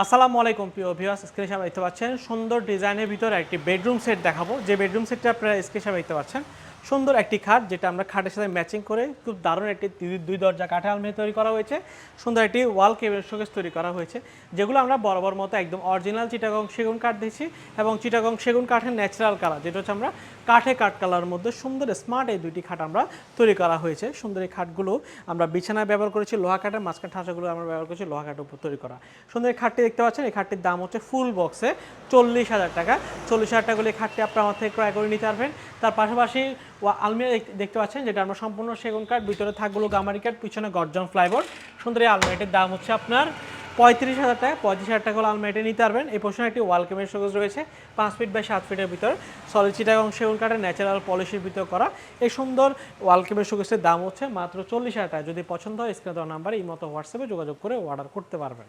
আসসালামু আলাইকুম প্রিয় ভিউয়ার্স, স্ক্রিনে সামনে দেখতে পাচ্ছেন সুন্দর ডিজাইনের ভিতরে একটি বেডরুম সেট দেখাবো। যে বেডরুম সেটটা আপনারা স্ক্রিনে সামনে দেখতে পাচ্ছেন সুন্দর একটি খাট, যেটা আমরা খাটের সাথে ম্যাচিং করে খুব দারুণ একটি দুই দরজা কাঠের আলমারি তৈরি করা হয়েছে। সুন্দর একটি ওয়াল কেবিনেট শোকেস তৈরি করা হয়েছে, যেগুলো আমরা বরাবর মতো একদম অরিজিনাল চিটাগং সেগুন কাঠ দিয়েছি এবং চিটাগং সেগুন কাঠের ন্যাচারাল কালার, যেটা হচ্ছে আমরা কাঠ কালারের মধ্যে সুন্দর স্মার্ট এই দুইটি খাট আমরা তৈরি করা হয়েছে। সুন্দর এই খাটগুলো আমরা বিছানায় ব্যবহার করেছি লোহা কাঠের, মাঝখান ঠাঁচাগুলো আমরা ব্যবহার করেছি লোহা কাঠের উপর তৈরি করা। সুন্দর এই খাটটি দেখতে পাচ্ছেন, এই খাটটির দাম হচ্ছে ফুল বক্সে 40,000 টাকা। 40,000 টাকা করে এই খাটটি আপনার আমার থেকে ক্রয় করে নিতে পারবেন। তার পাশাপাশি আলমিরা দেখতে পাচ্ছেন, যেটা আমরা সম্পূর্ণ সেগুন কাঠ, ভিতরে থাকগুলো গামারি কাঠ, পিছনে গর্জন ফ্লাইবোর্ড। সুন্দর এই আলমারিটির দাম হচ্ছে আপনার 35,000 টাকা। 35,000 টাকা হলে আলমারিটি নিতে পারবেন। এই পোর্শনে একটি ওয়াল কেবিনেট শোকেস রয়েছে 5 ফিট বাই 7 ফিটের ভিতর, সলিড চিটাগং সেগুন কাঠের ন্যাচারাল পলিশের ভিতর করা। এই সুন্দর ওয়াল কেবিনেট শোকেসের দাম হচ্ছে মাত্র 40,000 টাকা। যদি পছন্দ হয় স্ক্রিনে দেওয়া নাম্বারে এই মতো হোয়াটসঅ্যাপে যোগাযোগ করে অর্ডার করতে পারবেন।